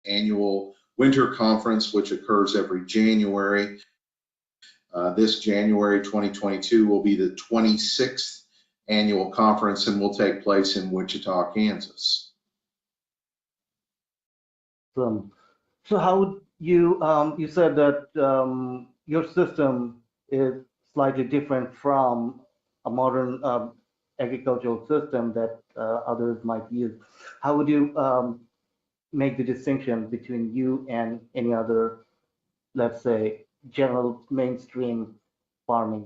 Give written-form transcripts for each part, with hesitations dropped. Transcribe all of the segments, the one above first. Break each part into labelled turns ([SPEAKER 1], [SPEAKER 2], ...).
[SPEAKER 1] annual winter conference, which occurs every January. This January 2022 will be the 26th annual conference and will take place in Wichita, Kansas.
[SPEAKER 2] So how would you, you said that your system is slightly different from a modern agricultural system that others might use. How would you make the distinction between you and any other, let's say, general mainstream farming?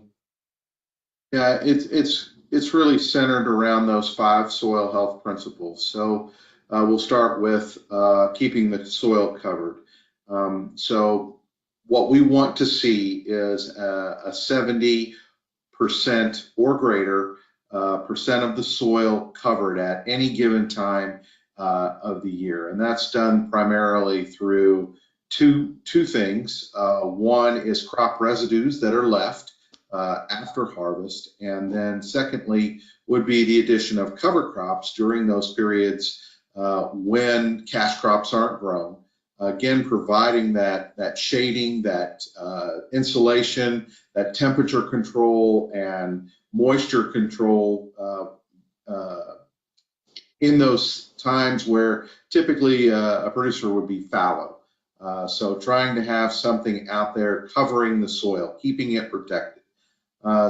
[SPEAKER 1] Yeah, it's really centered around those 5 soil health principles. So we'll start with keeping the soil covered. So what we want to see is a 70% or greater percent of the soil covered at any given time of the year, and that's done primarily through two things. One is crop residues that are left after harvest, and then secondly would be the addition of cover crops during those periods when cash crops aren't grown. Again, providing that shading, that insulation, that temperature control and moisture control in those times where typically a producer would be fallow. So trying to have something out there covering the soil, keeping it protected.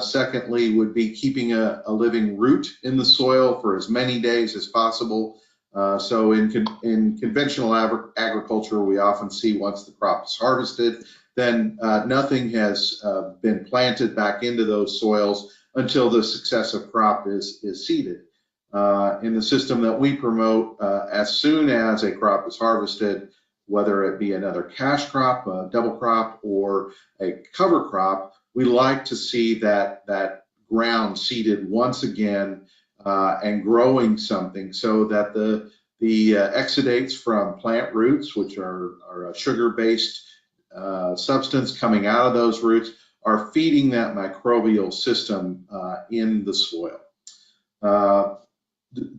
[SPEAKER 1] Secondly would be keeping a living root in the soil for as many days as possible. So in conventional agriculture, we often see once the crop is harvested, then nothing has been planted back into those soils until the successive crop is seeded. In the system that we promote, as soon as a crop is harvested, whether it be another cash crop, a double crop, or a cover crop, we like to see that ground seeded once again and growing something, so that the exudates from plant roots, which are a sugar-based substance coming out of those roots, are feeding that microbial system in the soil.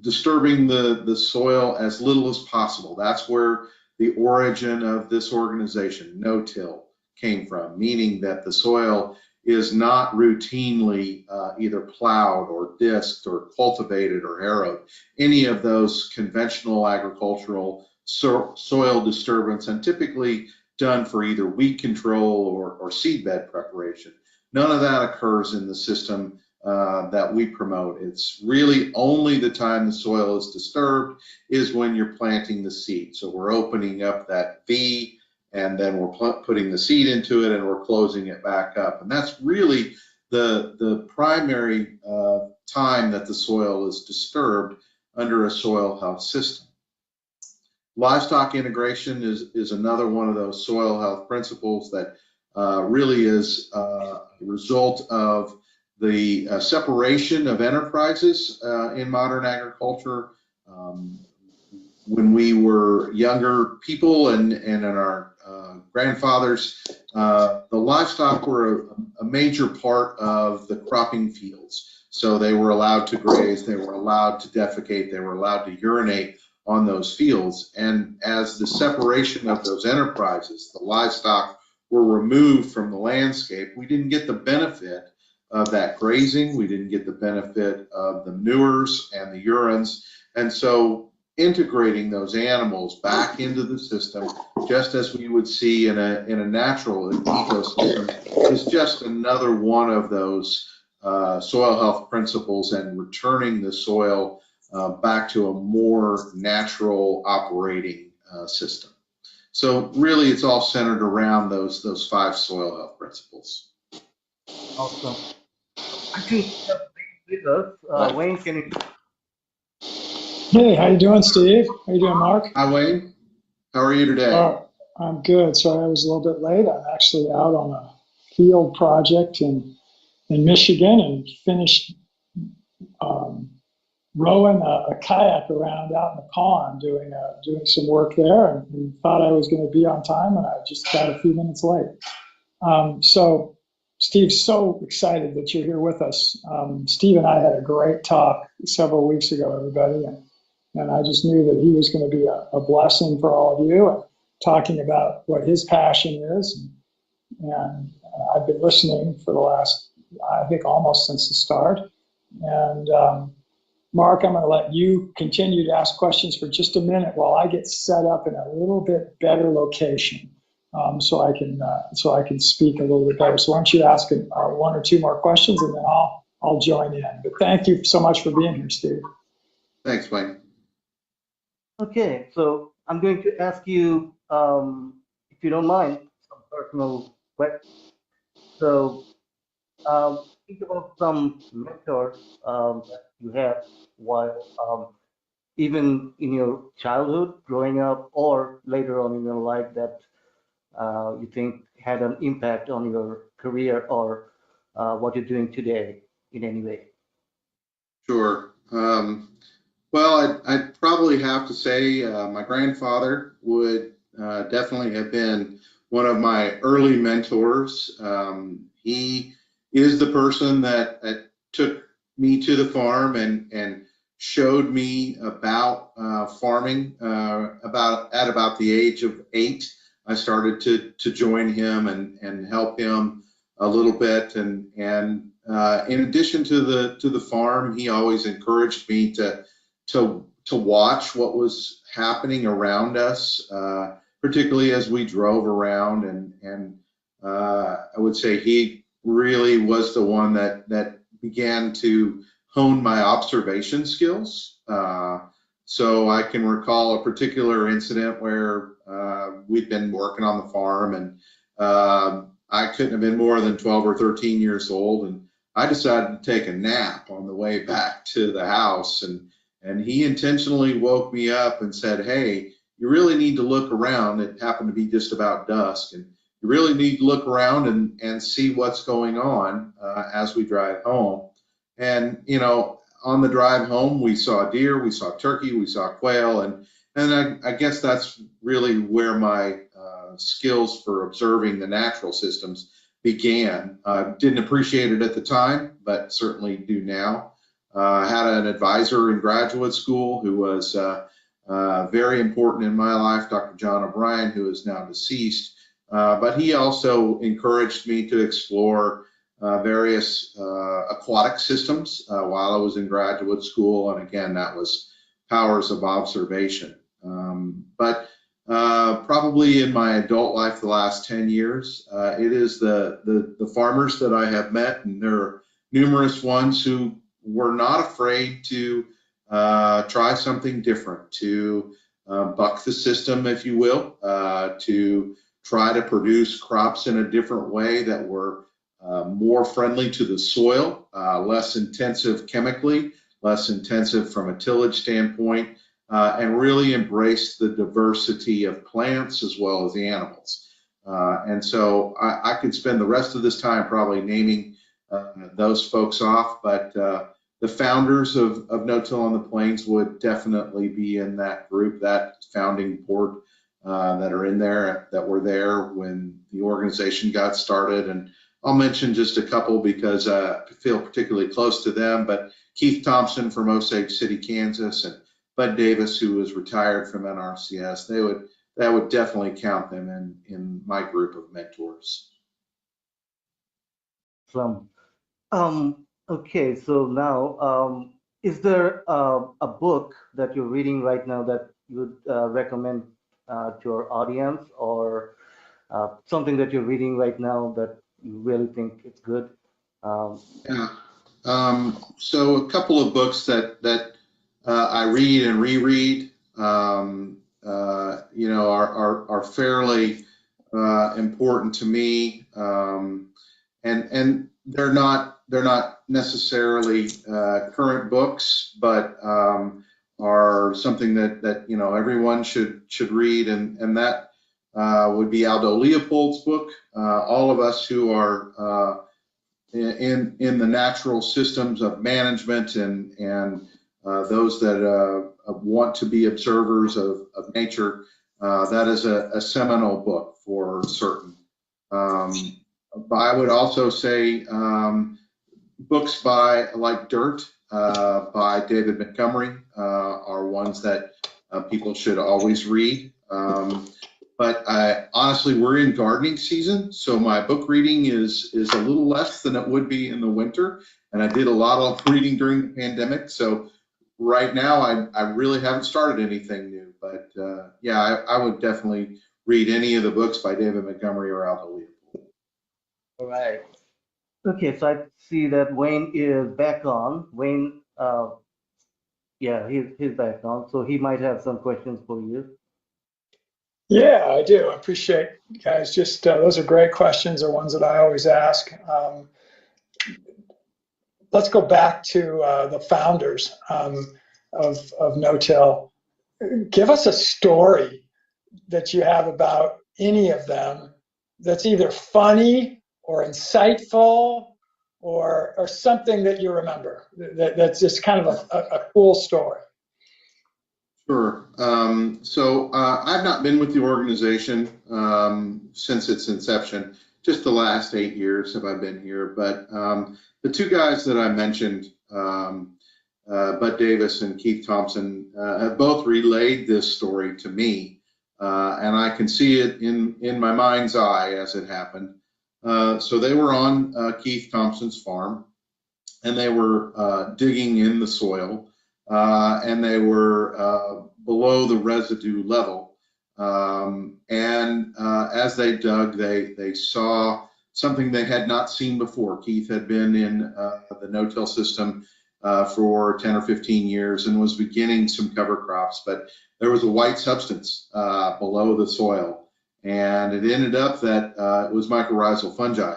[SPEAKER 1] Disturbing the soil as little as possible. That's where the origin of this organization, No.Till, came from, meaning that the soil is not routinely either plowed or disked or cultivated or harrowed. Any of those conventional agricultural soil disturbance, and typically done for either weed control or seed bed preparation. None of that occurs in the system that we promote. It's really only the time the soil is disturbed is when you're planting the seed. So we're opening up that V, and then we're putting the seed into it, and we're closing it back up. And that's really the primary time that the soil is disturbed under a soil health system. Livestock integration is another one of those soil health principles that really is a result of the separation of enterprises in modern agriculture. When we were younger people and in our grandfathers, the livestock were a major part of the cropping fields. So they were allowed to graze, they were allowed to defecate, they were allowed to urinate on those fields. And as the separation of those enterprises, the livestock were removed from the landscape, we didn't get the benefit of that grazing, we didn't get the benefit of the manures and the urines. And so integrating those animals back into the system, just as we would see in a natural ecosystem, is just another one of those soil health principles, and returning the soil back to a more natural operating system. So really, it's all centered around those 5 soil health principles.
[SPEAKER 2] Awesome. I think with us, Wayne, can you?
[SPEAKER 3] Hey, how you doing, Steve? How you doing, Mark?
[SPEAKER 1] Hi, Wayne. How are you today?
[SPEAKER 3] I'm good. Sorry I was a little bit late. I'm actually out on a field project in Michigan, and finished rowing a kayak around out in the pond, doing some work there, and thought I was going to be on time, and I just got a few minutes late. So, Steve, so excited that you're here with us. Steve and I had a great talk several weeks ago, everybody, and I just knew that he was going to be a blessing for all of you. talking about what his passion is. And I've been listening for the last, I think, almost since the start. And Mark, I'm going to let you continue to ask questions for just a minute while I get set up in a little bit better location, so I can speak a little bit better. So why don't you ask one or two more questions, and then I'll join in. But thank you so much for being here, Steve.
[SPEAKER 1] Thanks, Mike.
[SPEAKER 2] Okay, so I'm going to ask you, if you don't mind, some personal questions. So think about some mentors that you had while even in your childhood, growing up, or later on in your life that you think had an impact on your career or what you're doing today in any way.
[SPEAKER 1] Sure. Well, I'd probably have to say my grandfather would definitely have been one of my early mentors. He is the person that took me to the farm and showed me about farming. At about the age of 8, I started to join him and help him a little bit. And in addition to the farm, he always encouraged me to watch what was happening around us, particularly as we drove around. And I would say he really was the one that began to hone my observation skills. So I can recall a particular incident where we'd been working on the farm, and I couldn't have been more than 12 or 13 years old, and I decided to take a nap on the way back to the house, and he intentionally woke me up and said, "Hey, you really need to look around." It happened to be just about dusk, and you really need to look around and see what's going on as we drive home. And on the drive home, we saw deer, we saw turkey, we saw quail, and I guess that's really where my skills for observing the natural systems began. Didn't appreciate it at the time, but certainly do now. I had an advisor in graduate school who was very important in my life, Dr. John O'Brien, who is now deceased. But he also encouraged me to explore various aquatic systems while I was in graduate school. And again, that was powers of observation. But probably in my adult life, the last 10 years, it is the farmers that I have met, and there are numerous ones who were not afraid to try something different, to buck the system, if you will, to try to produce crops in a different way that were more friendly to the soil, less intensive chemically, less intensive from a tillage standpoint, and really embrace the diversity of plants as well as the animals. And so I could spend the rest of this time probably naming those folks off, but the founders of No.Till on the Plains would definitely be in that group, that founding board that are in there, that were there when the organization got started. And I'll mention just a couple because I feel particularly close to them, but Keith Thompson from Osage City, Kansas, and Bud Davis, who was retired from NRCS, that would definitely count them in my group of mentors.
[SPEAKER 2] Okay, so now, is there a book that you're reading right now that you would recommend to our audience, or something that you're reading right now that you really think it's good?
[SPEAKER 1] Yeah. So a couple of books that I read and reread, are fairly important to me, and they're not necessarily current books, but are something that everyone should read, and that would be Aldo Leopold's book. All of us who are in the natural systems of management and those that want to be observers of nature, that is a seminal book for certain. I would also say books like Dirt by David Montgomery are ones that people should always read. But honestly, we're in gardening season, so my book reading is a little less than it would be in the winter. And I did a lot of reading during the pandemic, so right now I really haven't started anything new. But yeah, I would definitely read any of the books by David Montgomery or Aldo Leopold.
[SPEAKER 2] All right. Okay, so I see that Wayne is back on. Wayne, yeah, he's back on, so he might have some questions for you.
[SPEAKER 3] Yeah, I do. I appreciate you guys. Just those are great questions, are ones that I always ask. Let's go back to the founders of No.Till. Give us a story that you have about any of them that's either funny or insightful or something that you remember that's just kind of a cool story.
[SPEAKER 1] Sure. So I've not been with the organization since its inception. Just the last 8 years have I been here. But the two guys that I mentioned, Bud Davis and Keith Thompson, have both relayed this story to me, and I can see it in my mind's eye as it happened. So they were on Keith Thompson's farm, and they were digging in the soil, and they were below the residue level. And as they dug, they saw something they had not seen before. Keith had been in the no-till system for 10 or 15 years and was beginning some cover crops, but there was a white substance below the soil, and it ended up that it was mycorrhizal fungi.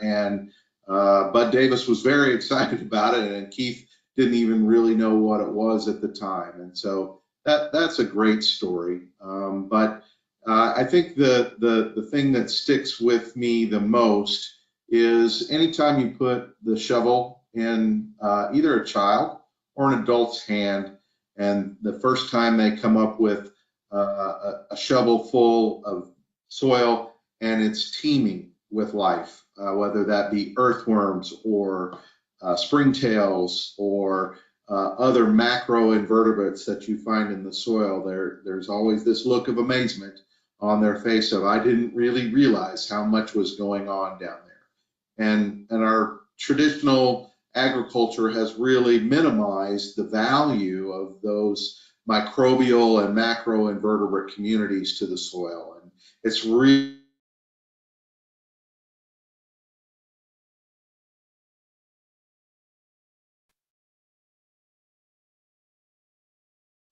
[SPEAKER 1] And Bud Davis was very excited about it, and Keith didn't even really know what it was at the time. And so that's a great story. But I think the thing that sticks with me the most is anytime you put the shovel in either a child or an adult's hand, and the first time they come up with a shovel full of soil and it's teeming with life, whether that be earthworms or springtails or other macroinvertebrates that you find in the soil, there's always this look of amazement on their face of, I didn't really realize how much was going on down there. And our traditional agriculture has really minimized the value of those microbial and macroinvertebrate communities to the soil. And it's really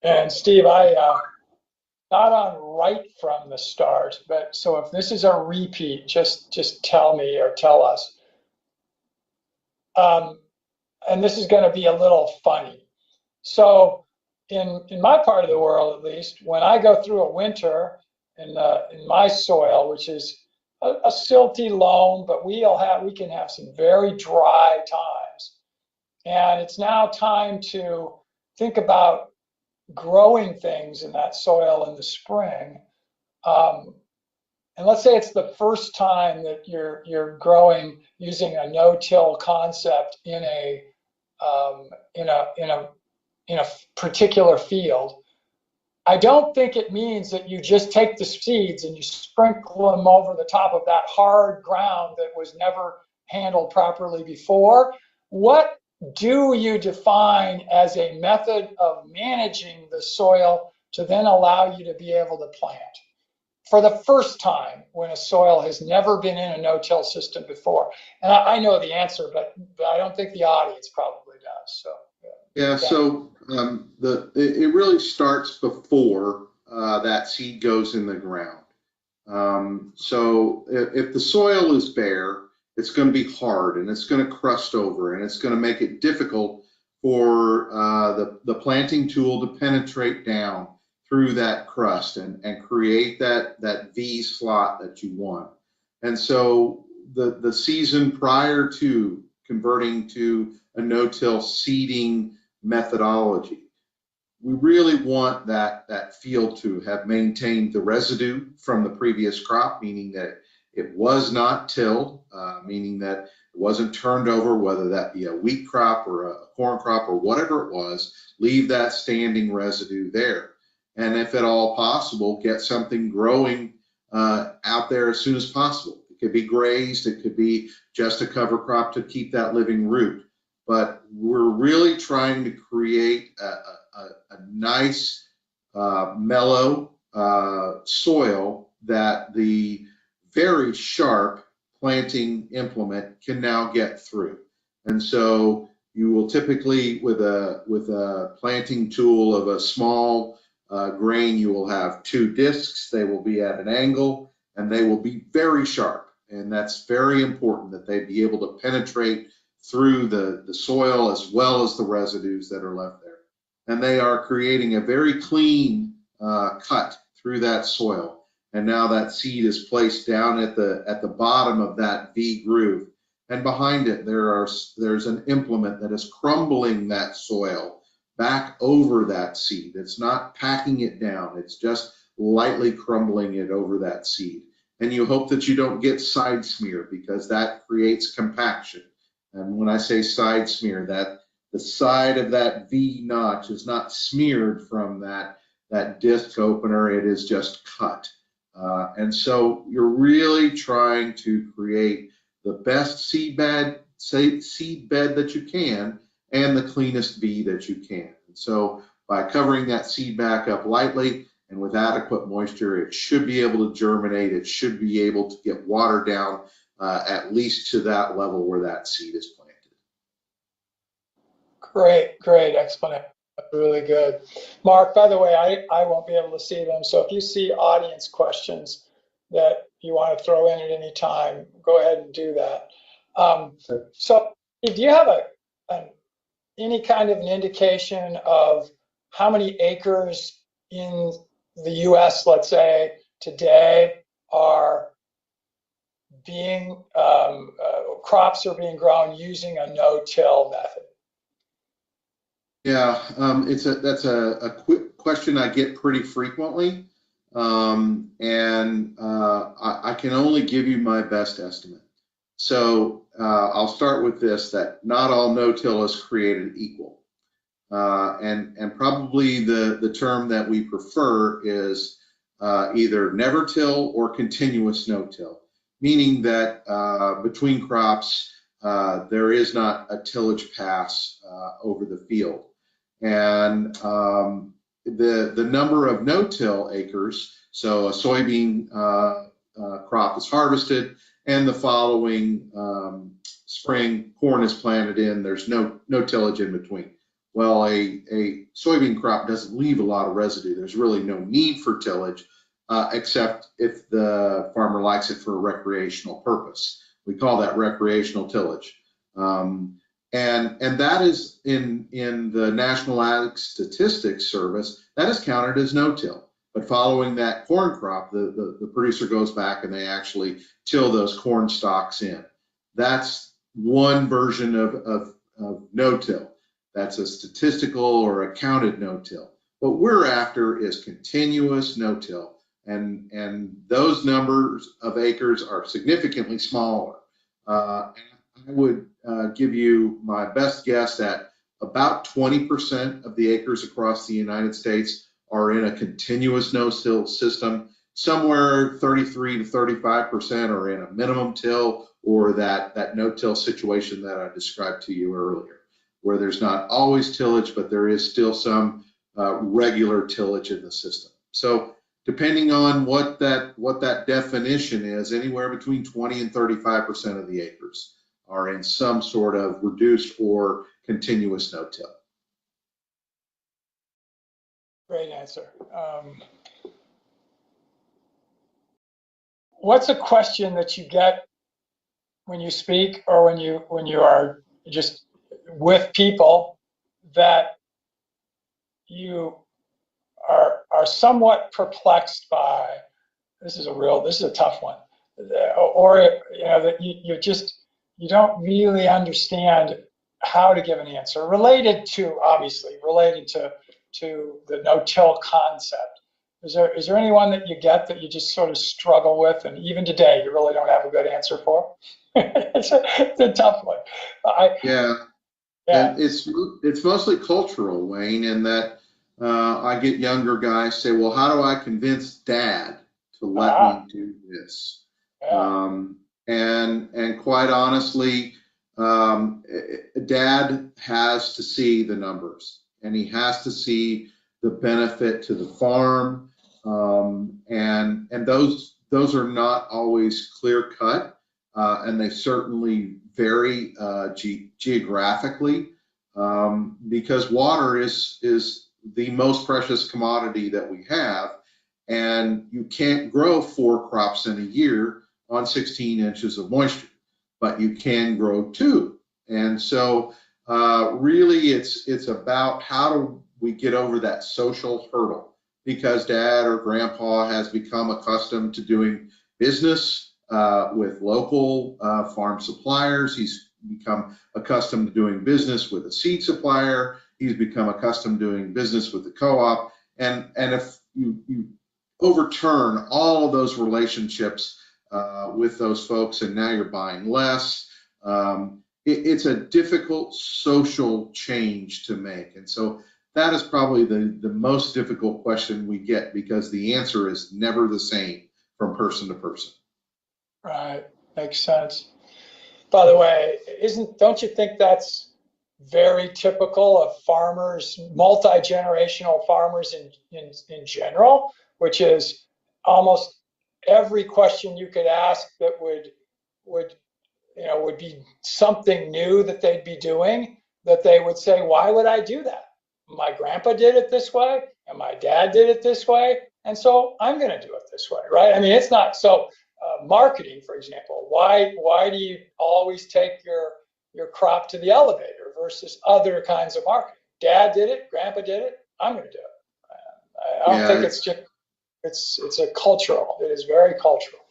[SPEAKER 3] And Steve, I not on right from the start, but so if this is a repeat, just tell me or tell us. And this is going to be a little funny. So in my part of the world, at least, when I go through a winter in my soil, which is a silty loam, but we can have some very dry times, and it's now time to think about growing things in that soil in the spring. And let's say it's the first time that you're growing using a no-till concept in a particular field. I don't think it means that you just take the seeds and you sprinkle them over the top of that hard ground that was never handled properly before. What do you define as a method of managing the soil to then allow you to be able to plant for the first time when a soil has never been in a no-till system before? And I know the answer, but I don't think the audience probably does. So
[SPEAKER 1] yeah, so it really starts before that seed goes in the ground. So if the soil is bare, it's going to be hard and it's going to crust over and it's going to make it difficult for the planting tool to penetrate down through that crust and create that V slot that you want. And so the season prior to converting to a no-till seeding methodology, we really want that field to have maintained the residue from the previous crop, meaning that it was not tilled, meaning that it wasn't turned over, whether that be a wheat crop or a corn crop or whatever it was, leave that standing residue there. and if at all possible, get something growing out there as soon as possible. It could be grazed, it could be just a cover crop to keep that living root. But we're really trying to create a nice, mellow soil that the very sharp planting implement can now get through. And so you will typically, with a planting tool of a small grain, you will have two discs. They will be at an angle and they will be very sharp. And that's very important that they be able to penetrate through the soil as well as the residues that are left there. And they are creating a very clean cut through that soil. And now that seed is placed down at the bottom of that V groove. And behind it, there's an implement that is crumbling that soil back over that seed. It's not packing it down. It's just lightly crumbling it over that seed. And you hope that you don't get side smear, because that creates compaction. And when I say side smear, that the side of that V notch is not smeared from that disc opener. It is just cut. And so you're really trying to create the best seed bed that you can and the cleanest V that you can. And so by covering that seed back up lightly and with adequate moisture, it should be able to germinate. It should be able to get water down at least to that level where that seed is planted.
[SPEAKER 4] Great explanation. Really good. Mark, by the way, I won't be able to see them. So if you see audience questions that you want to throw in at any time, go ahead and do that. So do you have any kind of an indication of how many acres in the US, let's say, today are being, crops are being grown using a no-till method?
[SPEAKER 1] Yeah, that's a quick question I get pretty frequently, and I can only give you my best estimate. So I'll start with this: that not all no-till is created equal, and probably the term that we prefer is either never till or continuous no-till, meaning that between crops there is not a tillage pass over the field. And the number of no-till acres, so a soybean crop is harvested and the following spring corn is planted in, there's no tillage in between. Well, a soybean crop doesn't leave a lot of residue. There's really no need for tillage except if the farmer likes it for a recreational purpose. We call that recreational tillage. And that is in the National Ag Statistics Service, that is counted as no-till. But following that corn crop, the producer goes back and they actually till those corn stalks in. That's one version of no-till. That's a statistical or a counted no-till. What we're after is continuous no-till. And those numbers of acres are significantly smaller. I would give you my best guess at about 20% of the acres across the United States are in a continuous no-till system. Somewhere 33 to 35% are in a minimum till, or that no-till situation that I described to you earlier, where there's not always tillage, but there is still some regular tillage in the system. So depending on what that definition is, anywhere between 20 and 35% of the acres are in some sort of reduced or continuous no-till.
[SPEAKER 4] Great answer. What's a question that you get when you speak or when you are just with people that you are somewhat perplexed by? This is a tough one, or that you don't really understand how to give an answer related to the no-till concept. Is there anyone that you get that you just sort of struggle with, and even today you really don't have a good answer for? it's a tough one.
[SPEAKER 1] Yeah. And it's mostly cultural, Wayne, in that I get younger guys say, well, how do I convince dad to let
[SPEAKER 4] Ah,
[SPEAKER 1] me do this?
[SPEAKER 4] yeah.
[SPEAKER 1] And quite honestly, dad has to see the numbers, and he has to see the benefit to the farm. And those are not always clear cut, and they certainly vary geographically, because water is the most precious commodity that we have, and you can't grow 4 crops in a year on 16 inches of moisture, but you can grow 2. And so really it's about how do we get over that social hurdle, because dad or grandpa has become accustomed to doing business with local farm suppliers. He's become accustomed to doing business with a seed supplier. He's become accustomed to doing business with the co-op. And if you overturn all of those relationships with those folks, and now you're buying less, it's a difficult social change to make. And so that is probably the most difficult question we get, because the answer is never the same from person to person.
[SPEAKER 4] Right. Makes sense. By the way, don't you think that's very typical of farmers, multi-generational farmers in general, which is almost every question you could ask that would be something new that they'd be doing, that they would say, why would I do that? My grandpa did it this way, and my dad did it this way, and so I'm going to do it this way, right? I mean, it's not so. Marketing, for example, why do you always take your crop to the elevator versus other kinds of marketing? Dad did it, grandpa did it, I'm going to do it. I don't think it's just it's a cultural. It is very cultural.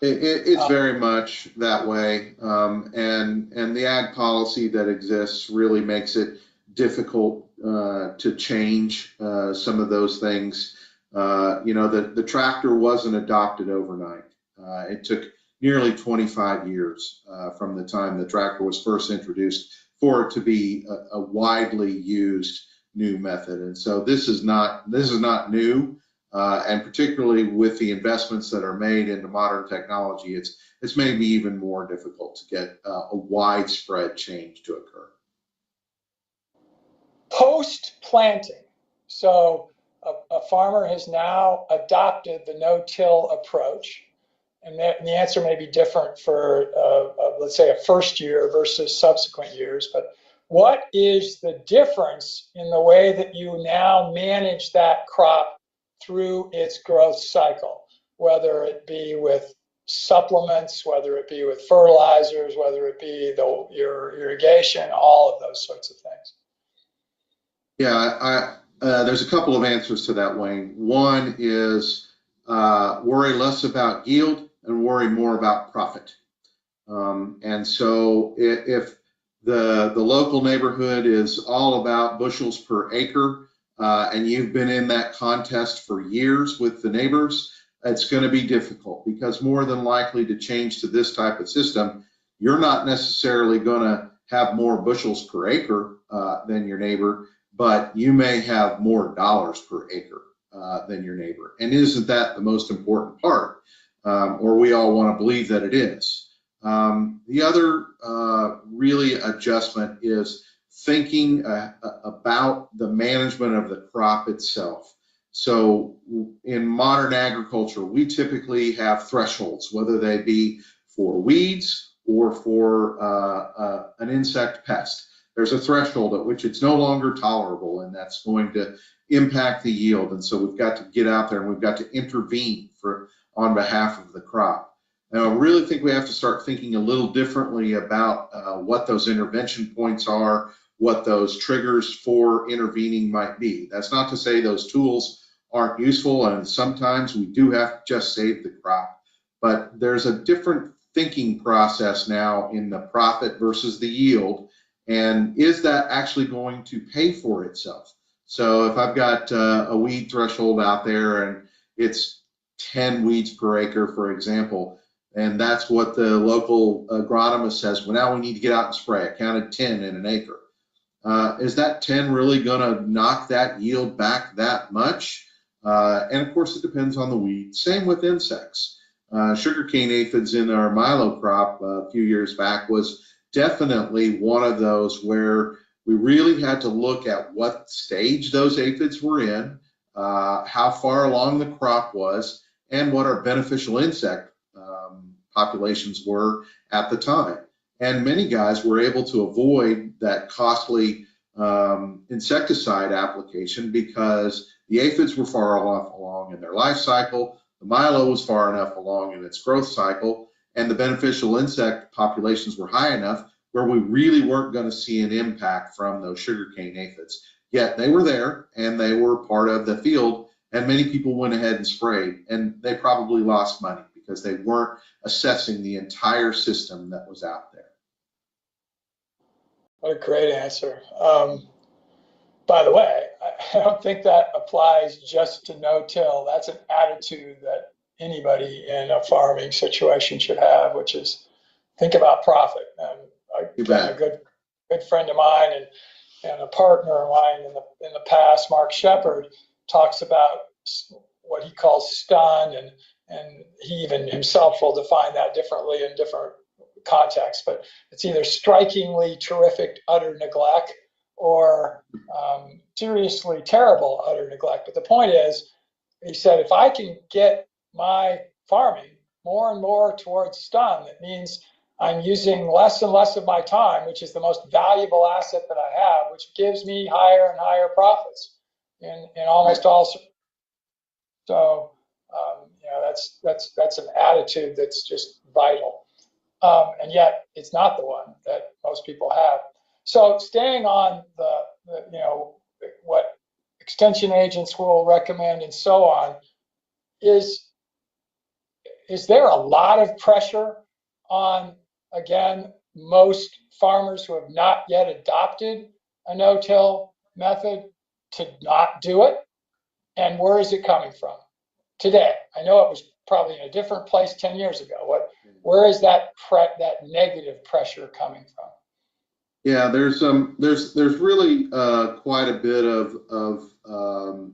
[SPEAKER 1] It's very much that way, and the ag policy that exists really makes it difficult to change some of those things. The tractor wasn't adopted overnight. It took nearly 25 years from the time the tractor was first introduced for it to be a widely used new method. And so this is not new. And particularly with the investments that are made into modern technology, it's maybe even more difficult to get a widespread change to occur.
[SPEAKER 4] Post-planting, so a farmer has now adopted the no-till approach, and the answer may be different for, let's say, a first year versus subsequent years, but what is the difference in the way that you now manage that crop through its growth cycle, whether it be with supplements, whether it be with fertilizers, whether it be your irrigation, all of those sorts of things?
[SPEAKER 1] Yeah, there's a couple of answers to that, Wayne. One is worry less about yield and worry more about profit. And so if the local neighborhood is all about bushels per acre, and you've been in that contest for years with the neighbors, it's going to be difficult, because more than likely to change to this type of system, you're not necessarily going to have more bushels per acre than your neighbor, but you may have more dollars per acre than your neighbor. And isn't that the most important part? Or we all want to believe that it is. The other really adjustment is thinking about the management of the crop itself. So in modern agriculture, we typically have thresholds, whether they be for weeds or for an insect pest. There's a threshold at which it's no longer tolerable, and that's going to impact the yield. And so we've got to get out there and we've got to intervene on behalf of the crop. Now, I really think we have to start thinking a little differently about what those intervention points are, what those triggers for intervening might be. That's not to say those tools aren't useful, and sometimes we do have to just save the crop. But there's a different thinking process now in the profit versus the yield. And is that actually going to pay for itself? So if I've got a weed threshold out there and it's 10 weeds per acre, for example, and that's what the local agronomist says, well, now we need to get out and spray. I counted 10 in an acre. Is that 10 really going to knock that yield back that much? And of course, it depends on the weed. Same with insects. Sugarcane aphids in our milo crop a few years back was definitely one of those where we really had to look at what stage those aphids were in, how far along the crop was, and what our beneficial insect populations were at the time. And many guys were able to avoid that costly insecticide application because the aphids were far enough along in their life cycle, the milo was far enough along in its growth cycle, and the beneficial insect populations were high enough where we really weren't going to see an impact from those sugarcane aphids. Yet they were there and they were part of the field, and many people went ahead and sprayed, and they probably lost money because they weren't assessing the entire system that was out there.
[SPEAKER 4] What a great answer. By the way, I don't think that applies just to no-till. That's an attitude that anybody in a farming situation should have, which is think about profit. Again, a good friend of mine and a partner of mine in the past, Mark Shepard, talks about what he calls stun, and he even himself will define that differently in different contexts. But it's either strikingly terrific utter neglect or seriously terrible utter neglect. But the point is, he said, if I can get my farming more and more towards stun, that means I'm using less and less of my time, which is the most valuable asset that I have, which gives me higher and higher profits in almost all. So you know, that's an attitude that's just vital, and yet it's not the one that most people have. So staying on the you know, what extension agents will recommend and so on, is there a lot of pressure on, again, most farmers who have not yet adopted a no-till method to not do it? And where is it coming from today? I know it was probably in a different place 10 years ago. Where is that negative pressure coming from?
[SPEAKER 1] Yeah, there's really quite a bit of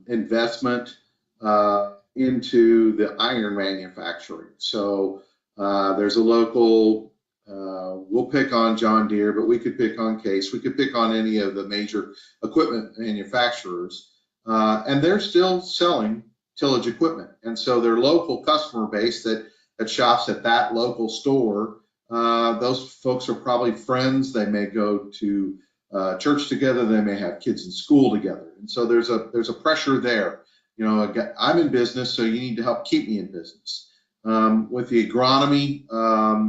[SPEAKER 1] investment into the iron manufacturing. So there's a local, we'll pick on John Deere, but we could pick on Case, we could pick on any of the major equipment manufacturers, and they're still selling tillage equipment. And so their local customer base that shops at that local store, those folks are probably friends. They may go to church together. They may have kids in school together. And so there's a pressure there. You know, I'm in business, so you need to help keep me in business. With the agronomy,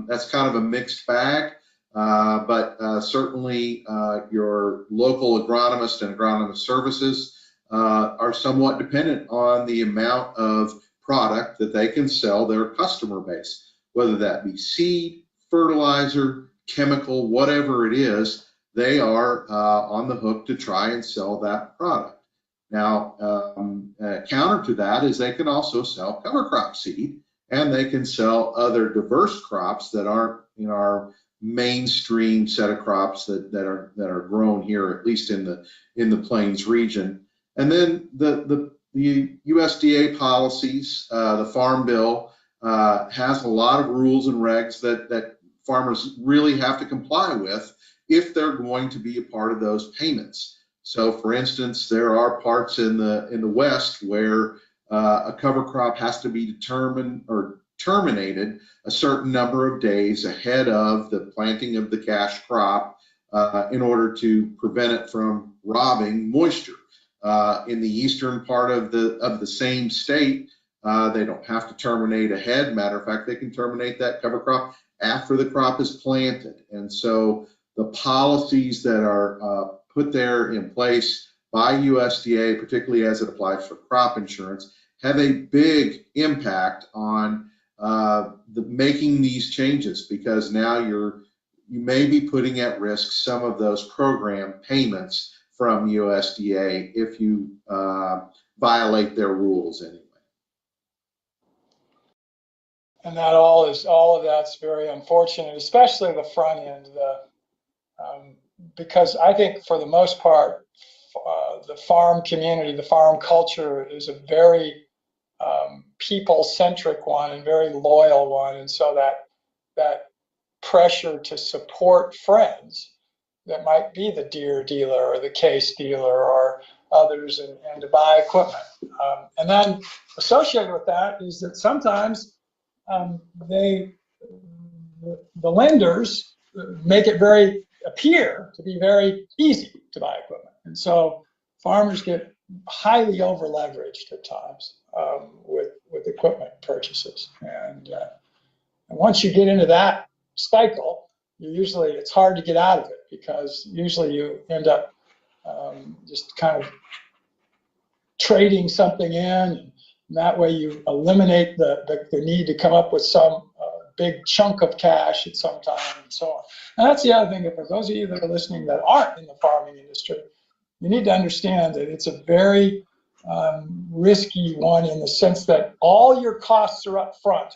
[SPEAKER 1] that's kind of a mixed bag, but certainly your local agronomist and agronomist services are somewhat dependent on the amount of product that they can sell their customer base, whether that be seed, fertilizer, chemical, whatever it is. They are on the hook to try and sell that product. Now, counter to that is they can also sell cover crop seed, and they can sell other diverse crops that aren't in our mainstream set of crops that are grown here, at least in the Plains region. And then the USDA policies, the Farm Bill has a lot of rules and regs that farmers really have to comply with if they're going to be a part of those payments. So, for instance, there are parts in the West where a cover crop has to be determined or terminated a certain number of days ahead of the planting of the cash crop in order to prevent it from robbing moisture. In the eastern part of the same state, they don't have to terminate ahead. Matter of fact, they can terminate that cover crop after the crop is planted. And so the policies that are put there in place by USDA, particularly as it applies for crop insurance, have a big impact on making these changes, because now you may be putting at risk some of those program payments from USDA if you violate their rules anyway.
[SPEAKER 4] And that all of that's very unfortunate, especially the front end. because I think for the most part, the farm community, the farm culture is a very people-centric one and very loyal one, and so that pressure to support friends that might be the deer dealer or the case dealer or others, and to buy equipment. And then associated with that is that sometimes the lenders make it appear to be very easy to buy equipment. And so farmers get highly over leveraged at times with equipment purchases. And once you get into that cycle, it's hard to get out of it, because usually you end up just kind of trading something in, and that way you eliminate the need to come up with some big chunk of cash at some time, and so on. And that's the other thing, for those of you that are listening that aren't in the farming industry, you need to understand that it's a very risky one, in the sense that all your costs are up front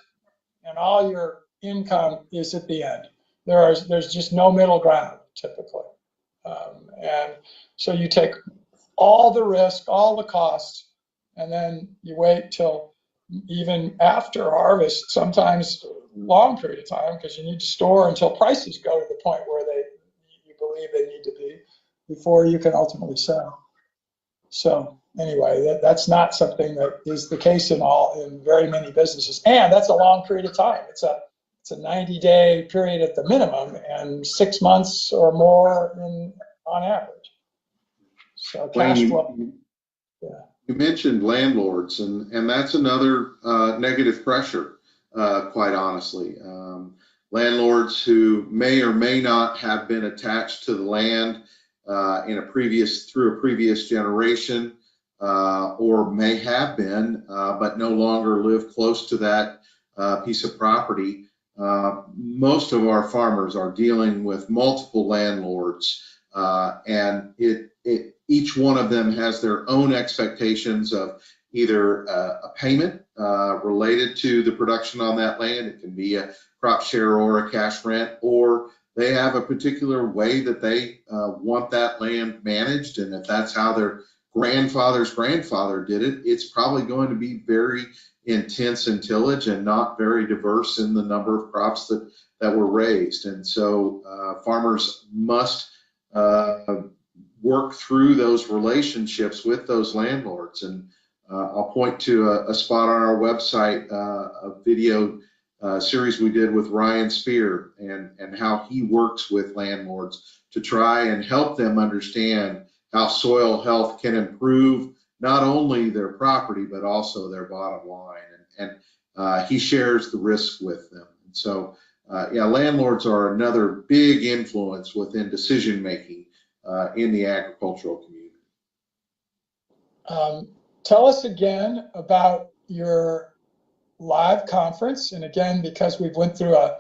[SPEAKER 4] and all your income is at the end. There's just no middle ground typically. And so you take all the risk, all the costs, and then you wait till even after harvest, sometimes long period of time, because you need to store until prices go to the point where you believe they need to be before you can ultimately sell. So anyway, that's not something that is the case in very many businesses, and that's a long period of time. It's a 90-day period at the minimum, and 6 months or more on average. So cash flow.
[SPEAKER 1] You mentioned landlords, and that's another negative pressure, quite honestly. Landlords who may or may not have been attached to the land through a previous generation, or may have been, but no longer live close to that piece of property. Most of our farmers are dealing with multiple landlords, and each one of them has their own expectations of either a payment related to the production on that land. It can be a crop share or a cash rent, or they have a particular way that they want that land managed, and if that's how their grandfather's grandfather did it, it's probably going to be very intense in tillage and not very diverse in the number of crops that were raised. And so farmers must work through those relationships with those landlords. And I'll point to a spot on our website, a video series we did with Ryan Spear, and how he works with landlords to try and help them understand how soil health can improve not only their property, but also their bottom line. And he shares the risk with them. And so, landlords are another big influence within decision making in the agricultural community.
[SPEAKER 4] Tell us again about your live conference. And again, because we've went through a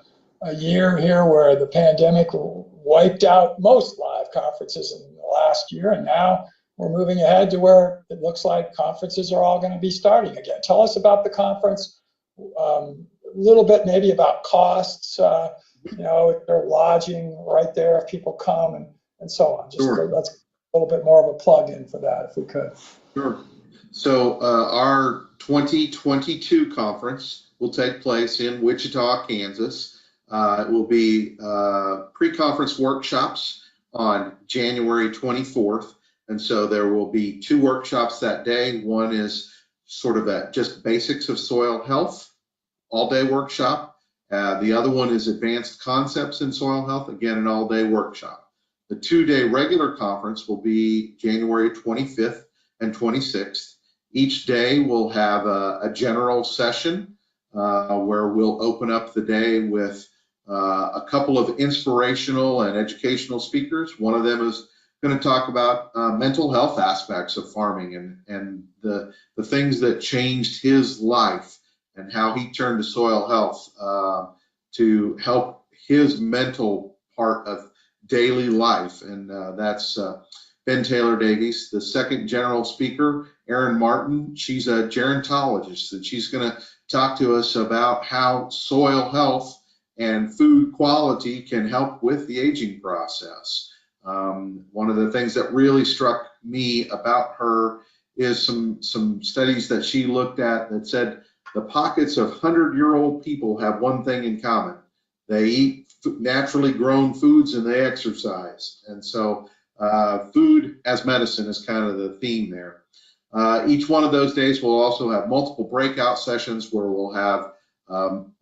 [SPEAKER 4] year here where the pandemic wiped out most live conferences in the last year, and now we're moving ahead to where it looks like conferences are all going to be starting again. Tell us about the conference, a little bit maybe about costs, if they're lodging right there, if people come, and so on.
[SPEAKER 1] Sure.
[SPEAKER 4] Let's a little bit more of a plug-in for that, if we could.
[SPEAKER 1] Sure. So our 2022 conference will take place in Wichita, Kansas. It will be pre-conference workshops on January 24th. And so there will be 2 workshops that day. One is sort of just basics of soil health, all-day workshop. The other one is advanced concepts in soil health, again, an all-day workshop. The 2-day regular conference will be January 25th and 26th. Each day we'll have a general session where we'll open up the day with a couple of inspirational and educational speakers. One of them is going to talk about mental health aspects of farming and the things that changed his life and how he turned to soil health to help his mental part of daily life. And that's Ben Taylor Davies. The second general speaker, Erin Martin, she's a gerontologist, and she's going to talk to us about how soil health and food quality can help with the aging process. One of the things that really struck me about her is some studies that she looked at that said the pockets of 100-year-old people have one thing in common. They eat naturally grown foods and they exercise. And so food as medicine is kind of the theme there. Each one of those days will also have multiple breakout sessions where we'll have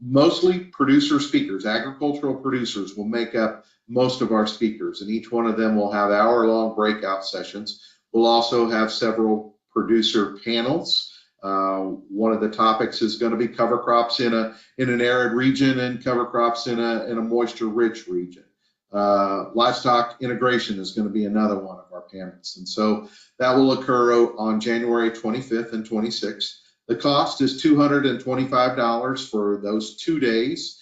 [SPEAKER 1] mostly producer speakers. Agricultural producers will make up most of our speakers, and each one of them will have hour-long breakout sessions. We'll also have several producer panels. One of the topics is going to be cover crops in an arid region and cover crops in a moisture-rich region. Livestock integration is going to be another one of our panels, and so that will occur on January 25th and 26th. The cost is $225 for those 2 days,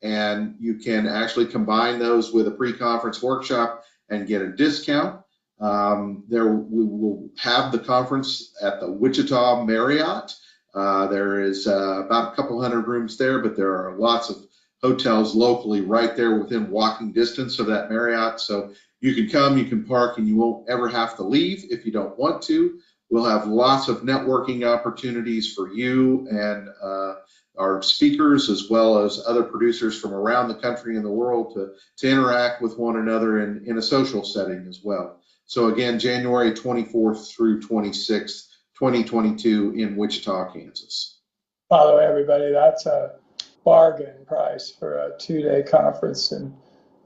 [SPEAKER 1] and you can actually combine those with a pre-conference workshop and get a discount. We will have the conference at the Wichita Marriott. There is about a couple hundred rooms there, but there are lots of hotels locally right there within walking distance of that Marriott. So you can come, you can park, and you won't ever have to leave if you don't want to. We'll have lots of networking opportunities for you and our speakers, as well as other producers from around the country and the world to interact with one another in a social setting as well. So again, January 24th through 26th, 2022 in Wichita, Kansas.
[SPEAKER 4] By the way, everybody, that's a bargain price for a 2-day conference, and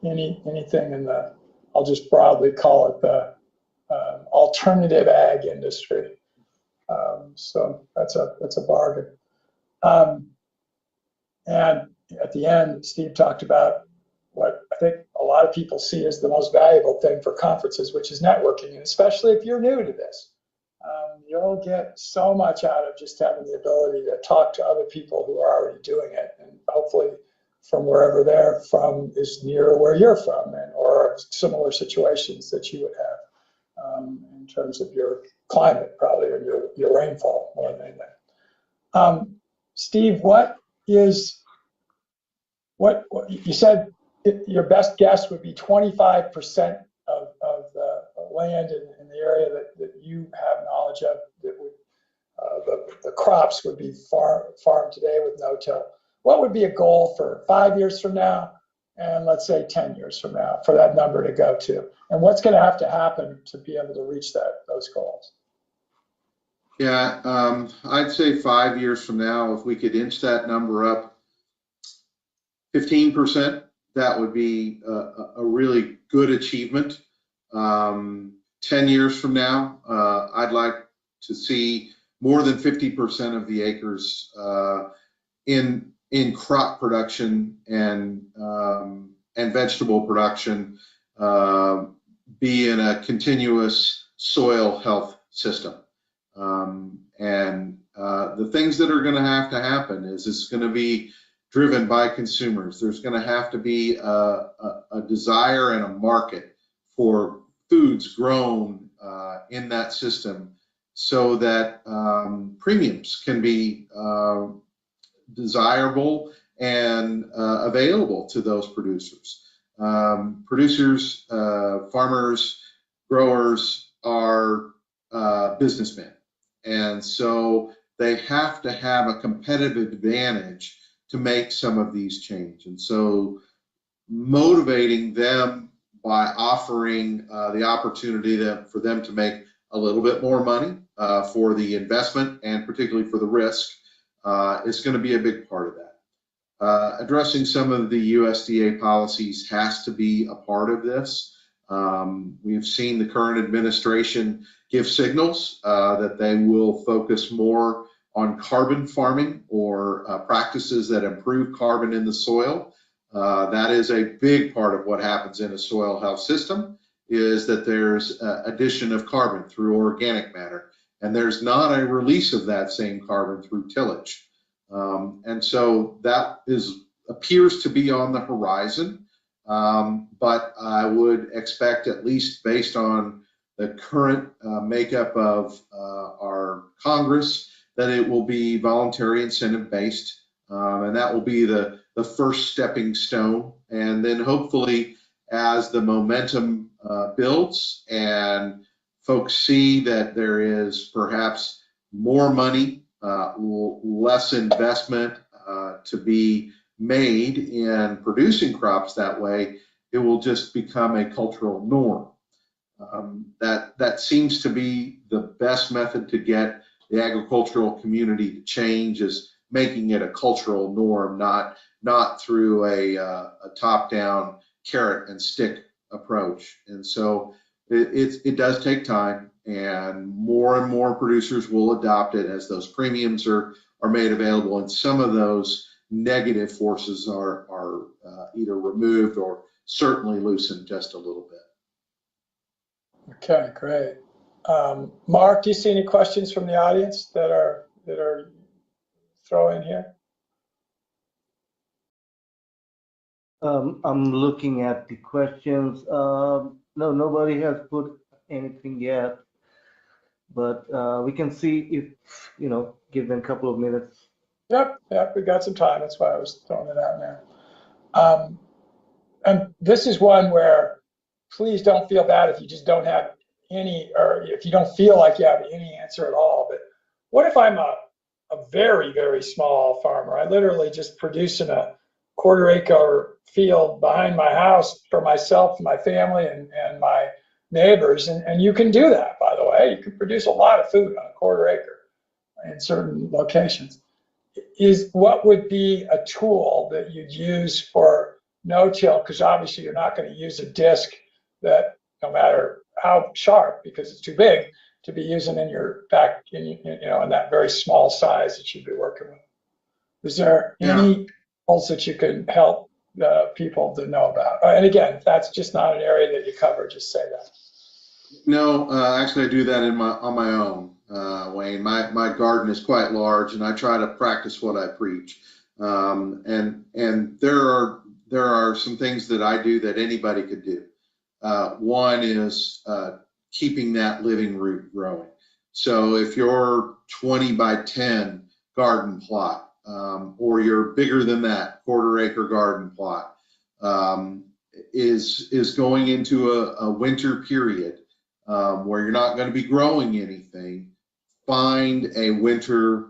[SPEAKER 4] anything in the, I'll just broadly call it the alternative ag industry. So that's a bargain. And at the end, Steve talked about what I think a lot of people see as the most valuable thing for conferences, which is networking, and especially if you're new to this. You'll get so much out of just having the ability to talk to other people who are already doing it, and hopefully from wherever they're from is near where you're from, and or similar situations that you would have in terms of your climate, probably, or your rainfall more than anything. Steve, what you said your best guess would be 25% of the land in the area that you have knowledge of that would the crops would be farmed today with no-till. What would be a goal for 5 years from now, and let's say 10 years from now, for that number to go to? And what's going to have to happen to be able to reach those goals?
[SPEAKER 1] Yeah, I'd say 5 years from now, if we could inch that number up 15%, that would be a really good achievement. 10 years from now, I'd like to see more than 50% of the acres in crop production and vegetable production be in a continuous soil health system. The things that are going to happen is it's going to be driven by consumers. There's going to have to be a desire and a market for foods grown in that system, so that premiums can be desirable and available to those producers. Farmers, growers are businessmen, and so they have to have a competitive advantage to make some of these changes. And so motivating them by offering the opportunity for them to make a little bit more money for the investment and particularly for the risk is going to be a big part of that. Addressing some of the USDA policies has to be a part of this. We've seen the current administration give signals that they will focus more on carbon farming or practices that improve carbon in the soil. That is a big part of what happens in a soil health system, is that there's addition of carbon through organic matter, and there's not a release of that same carbon through tillage. And so that appears to be on the horizon, but I would expect, at least based on the current makeup of our Congress, that it will be voluntary incentive based, and that will be the first stepping stone. And then hopefully, as the momentum builds and folks see that there is perhaps more money, less investment to be made in producing crops that way, it will just become a cultural norm. That seems to be the best method to get the agricultural community to change, is making it a cultural norm, not through a top-down carrot and stick approach. And so it does take time, and more producers will adopt it as those premiums are made available, and some of those negative forces are either removed or certainly loosened just a little bit.
[SPEAKER 4] Okay, great. Mark, do you see any questions from the audience that are throw in here?
[SPEAKER 2] I'm looking at the questions. No, nobody has put anything yet, but we can see if, give them a couple of minutes.
[SPEAKER 4] Yep, we got some time. That's why I was throwing it out now. And this is one where please don't feel bad if you just don't have any, or if you don't feel like you have any answer at all. But what if I'm a very, very small farmer? I literally just produce in a quarter-acre field behind my house for myself, my family, and my neighbors. And you can do that, by the way. You can produce a lot of food on a quarter-acre in certain locations. What would be a tool that you'd use for no-till? Because obviously you're not going to use a disc that, no matter how sharp, because it's too big, to be using in your back, in that very small size that you'd be working with. Is there any tools that you can help people to know about? And again, if that's just not an area that you cover, just say that.
[SPEAKER 1] No, actually I do that on my own, Wayne. My garden is quite large, and I try to practice what I preach. And there are some things that I do that anybody could do. One is keeping that living root growing. So if your 20 by 10 garden plot, or your bigger than that quarter-acre garden plot, is going into a winter period where you're not going to be growing anything, find a winter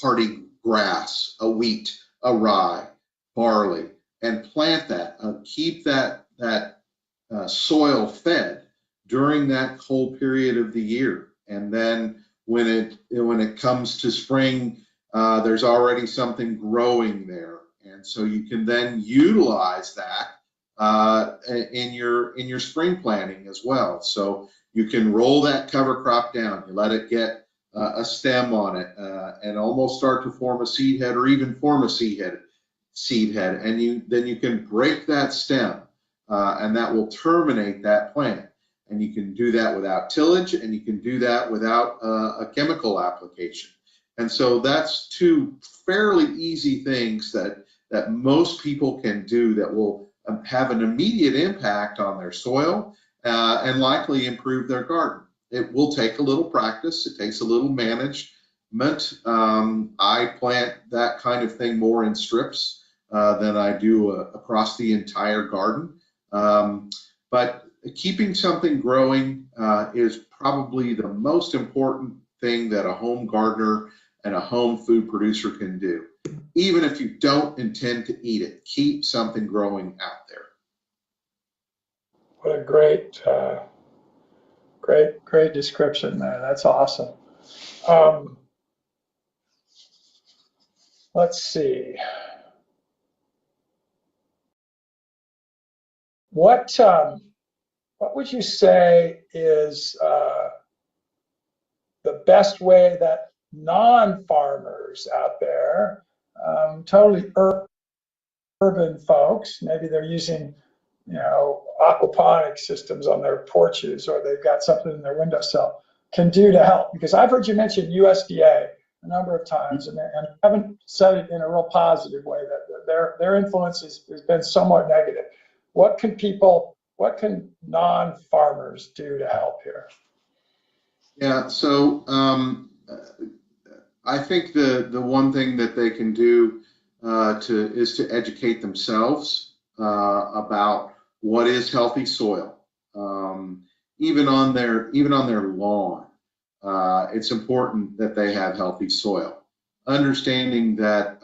[SPEAKER 1] hardy grass, a wheat, a rye, barley, and plant that. Keep that soil fed during that cold period of the year, and then when it comes to spring, there's already something growing there, and so you can then utilize that in your spring planting as well. So you can roll that cover crop down, you let it get a stem on it, and almost start to form a seed head, or even form a seed head, and then you can break that stem, and that will terminate that plant. And you can do that without tillage, and you can do that without a chemical application. And so that's two fairly easy things that most people can do that will have an immediate impact on their soil and likely improve their garden. It will take a little practice. It takes a little management. I plant that kind of thing more in strips than I do across the entire garden. But keeping something growing is probably the most important thing that a home gardener and a home food producer can do. Even if you don't intend to eat it, keep something growing out there.
[SPEAKER 4] What a great description there. That's awesome. Let's see. What would you say is the best way that non-farmers out there, totally urban folks, maybe they're using, aquaponic systems on their porches, or they've got something in their windowsill, can do to help? Because I've heard you mention USDA a number of times, and haven't said it in a real positive way, that their influence has been somewhat negative. What can non-farmers do to help here?
[SPEAKER 1] Yeah, so I think the one thing that they can do is to educate themselves about what is healthy soil. Even on their lawn, it's important that they have healthy soil. Understanding that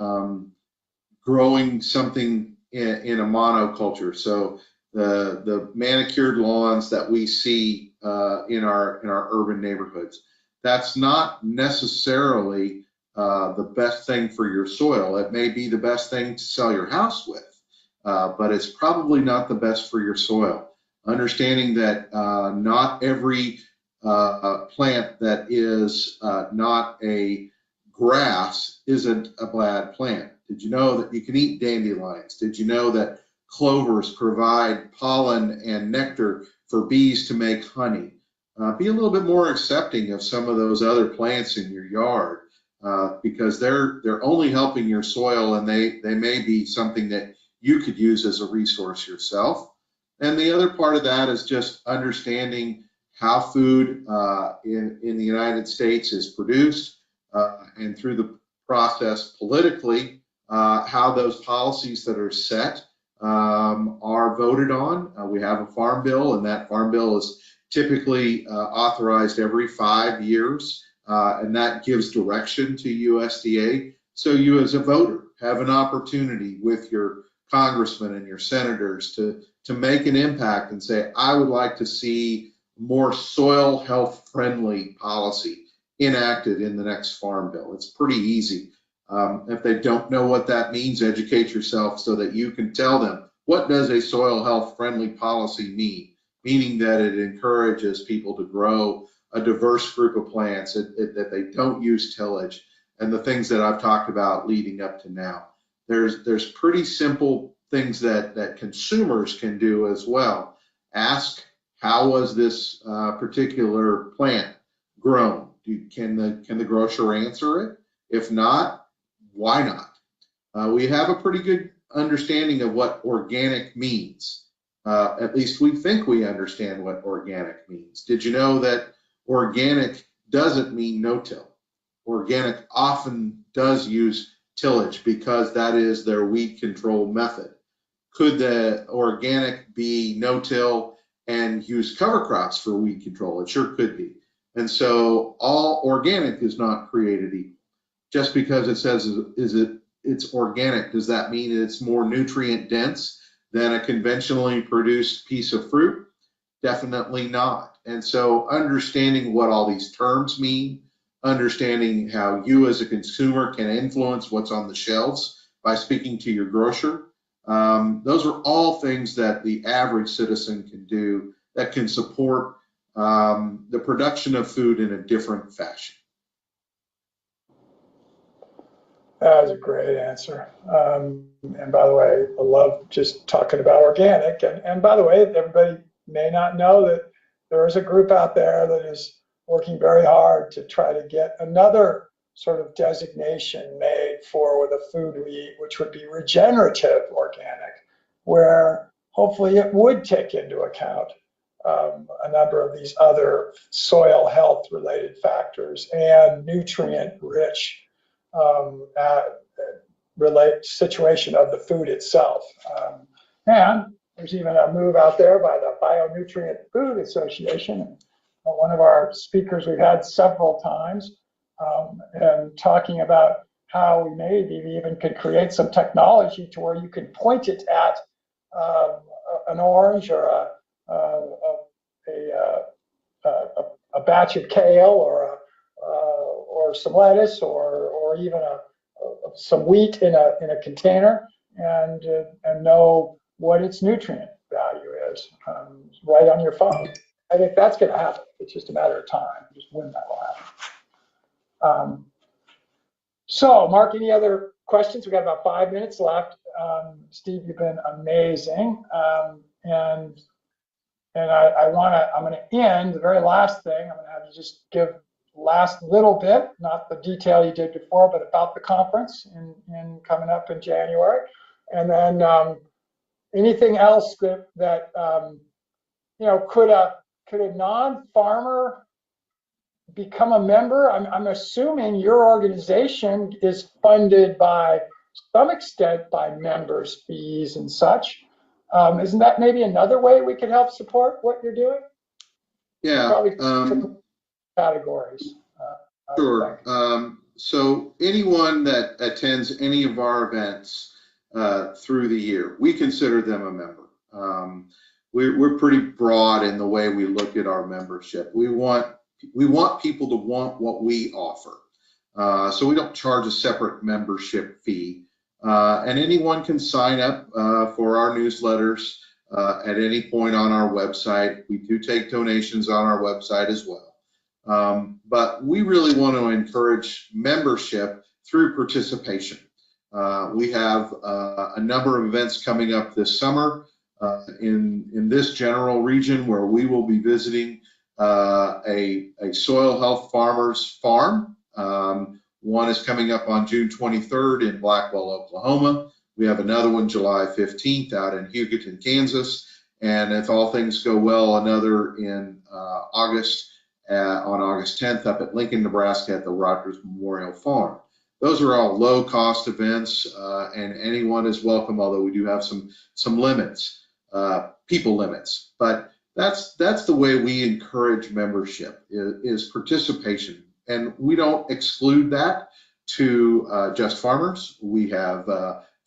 [SPEAKER 1] growing something in a monoculture, so the manicured lawns that we see in our urban neighborhoods, that's not necessarily the best thing for your soil. It may be the best thing to sell your house with, but it's probably not the best for your soil. Understanding that not every plant that is not a grass isn't a bad plant. Did you know that you can eat dandelions? Did you know that clovers provide pollen and nectar for bees to make honey? Be a little bit more accepting of some of those other plants in your yard because they're only helping your soil, and they may be something that you could use as a resource yourself. And the other part of that is just understanding how food in the United States is produced and through the process politically, how those policies that are set are voted on. We have a farm bill, and that farm bill is typically authorized every 5 years, and that gives direction to USDA. So you as a voter have an opportunity with your congressmen and your senators to make an impact and say, I would like to see more soil health friendly policy enacted in the next farm bill. It's pretty easy. If they don't know what that means, educate yourself so that you can tell them, what does a soil health friendly policy mean? Meaning that it encourages people to grow a diverse group of plants, that they don't use tillage, and the things that I've talked about leading up to now. There's pretty simple things that consumers can do as well. Ask, how was this particular plant grown? Can the grocer answer it? If not, why not? We have a pretty good understanding of what organic means. At least we think we understand what organic means. Did you know that organic doesn't mean no-till? Organic often does use tillage because that is their weed control method. Could the organic be no-till and use cover crops for weed control? It sure could be. And so all organic is not created equal. Just because it says it's organic, does that mean it's more nutrient dense than a conventionally produced piece of fruit? Definitely not. And so understanding what all these terms mean, understanding how you as a consumer can influence what's on the shelves by speaking to your grocer, those are all things that the average citizen can do that can support the production of food in a different fashion.
[SPEAKER 4] That was a great answer. And by the way, I love just talking about organic. And by the way, everybody may not know that there is a group out there that is working very hard to try to get another sort of designation made for the food we eat, which would be regenerative organic, where hopefully it would take into account a number of these other soil health related factors and nutrient rich situation of the food itself. And there's even a move out there by the Bionutrient Food Association. And one of our speakers we've had several times and talking about how we maybe even could create some technology to where you can point it at an orange or a batch of kale or some lettuce or even some wheat in a container and know what its nutrient value is right on your phone. I think that's going to happen. It's just a matter of time, just when that will happen. So, Mark, any other questions? We've got about 5 minutes left. Steve, you've been amazing. And I'm going to end the very last thing. I'm going to have you just give last little bit, not the detail you did before, but about the conference in coming up in January. And then anything else that could a non-farmer become a member? I'm assuming your organization is funded by some extent by members' fees and such. Isn't that maybe another way we could help support what you're doing?
[SPEAKER 1] Yeah.
[SPEAKER 4] Probably categories. I would
[SPEAKER 1] Sure.
[SPEAKER 4] think.
[SPEAKER 1] So anyone that attends any of our events through the year, we consider them a member. We're pretty broad in the way we look at our membership. We want people to want what we offer. So we don't charge a separate membership fee. And anyone can sign up for our newsletters at any point on our website. We do take donations on our website as well. But we really want to encourage membership through participation. We have a number of events coming up this summer in this general region where we will be visiting a soil health farmer's farm. One is coming up on June 23rd in Blackwell, Oklahoma. We have another one July 15th out in Hugoton, Kansas. And if all things go well, another in August on August 10th up at Lincoln, Nebraska at the Rogers Memorial Farm. Those are all low-cost events, and anyone is welcome, although we do have some limits, people limits. But that's the way we encourage membership, is participation. And we don't exclude that to just farmers. We have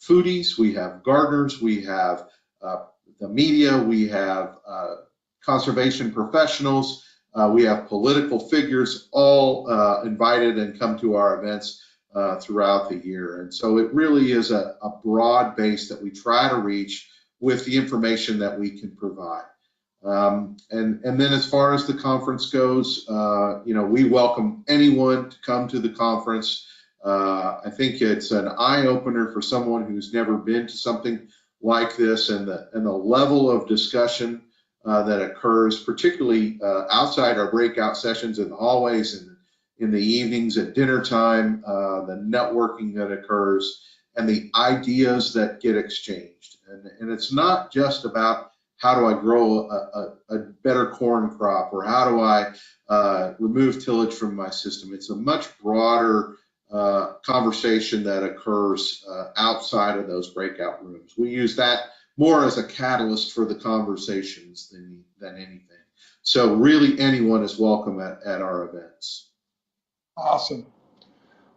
[SPEAKER 1] foodies, we have gardeners, we have the media, we have conservation professionals, we have political figures, all invited and come to our events throughout the year. And so it really is a broad base that we try to reach with the information that we can provide. And then as far as the conference goes, we welcome anyone to come to the conference. I think it's an eye-opener for someone who's never been to something like this, and the level of discussion that occurs, particularly outside our breakout sessions in the hallways and in the evenings at dinner time, the networking that occurs, and the ideas that get exchanged. And it's not just about how do I grow a better corn crop, or how do I remove tillage from my system. It's a much broader conversation that occurs outside of those breakout rooms. We use that more as a catalyst for the conversations than anything. So really anyone is welcome at our events.
[SPEAKER 4] Awesome.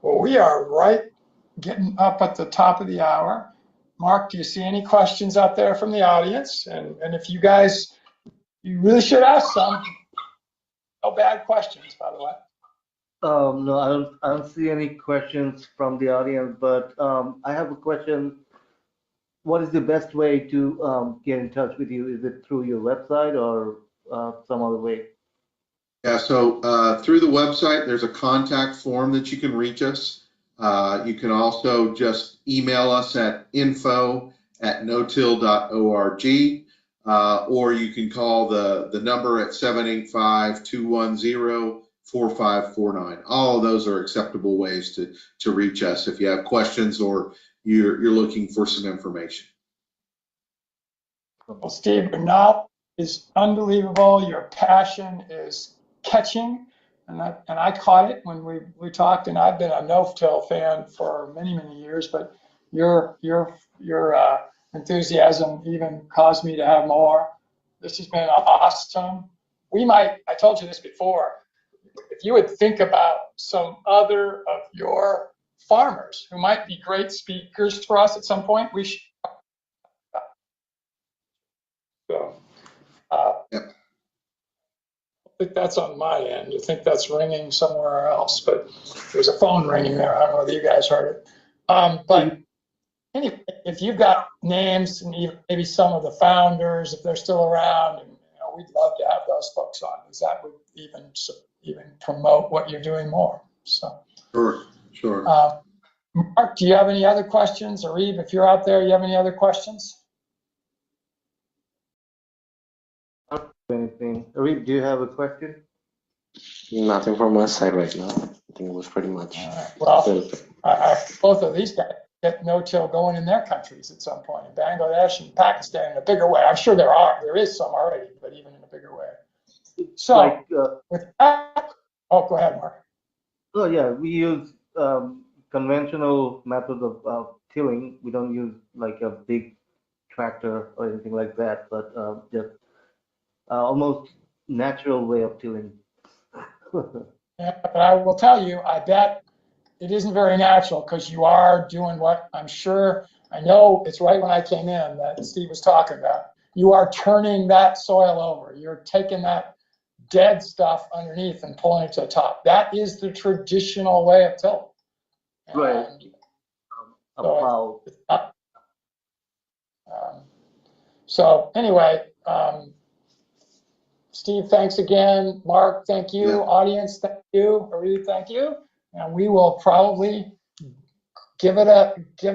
[SPEAKER 4] Well, we are right getting up at the top of the hour. Mark, do you see any questions out there from the audience? And if you guys, you really should ask some. No bad questions, by the way.
[SPEAKER 2] No, I don't see any questions from the audience, but I have a question. What is the best way to get in touch with you? Is it through your website or some other way?
[SPEAKER 1] Yeah, so through the website, there's a contact form that you can reach us. You can also just email us at info@notill.org, or you can call the number at 785-210-4549. All of those are acceptable ways to reach us if you have questions or you're looking for some information.
[SPEAKER 4] Well, Steve, your knowledge is unbelievable. Your passion is catching, and I caught it when we talked. And I've been a No.Till fan for many years, but your enthusiasm even caused me to have more. This has been awesome. I told you this before, if you would think about some other of your farmers who might be great speakers for us at some point, we should. So,
[SPEAKER 1] Yep.
[SPEAKER 4] I think that's on my end. I think that's ringing somewhere else, but there's a phone ringing there. I don't know whether you guys heard it. But anyway, if you've got names and even maybe some of the founders, if they're still around, and we'd love to have those folks on, because that would even promote what you're doing more. So.
[SPEAKER 1] Sure.
[SPEAKER 4] Mark, do you have any other questions? Or Eve, if you're out there, you have any other questions?
[SPEAKER 2] Anything? Reed, do you have a question?
[SPEAKER 5] Nothing from my side right now. I think it was pretty much.
[SPEAKER 4] Well, both of these guys get No.Till going in their countries at some point, in Bangladesh and Pakistan in a bigger way. I'm sure there is some already, but even in a bigger way. So, with that, go ahead, Mark.
[SPEAKER 2] Oh yeah, we use conventional methods of tilling. We don't use like a big tractor or anything like that, but just almost natural way of tilling.
[SPEAKER 4] Yeah, but I will tell you, I bet it isn't very natural because you are doing what I'm sure, I know it's right when I came in that Steve was talking about. You are turning that soil over. You're taking that dead stuff underneath and pulling it to the top. That is the traditional way of tilling.
[SPEAKER 2] Right. A
[SPEAKER 4] So
[SPEAKER 2] plow.
[SPEAKER 4] it's not, so anyway, Steve, thanks again. Mark, thank you.
[SPEAKER 1] Yeah.
[SPEAKER 4] Audience, thank you. Marie, thank you. And we will probably give it a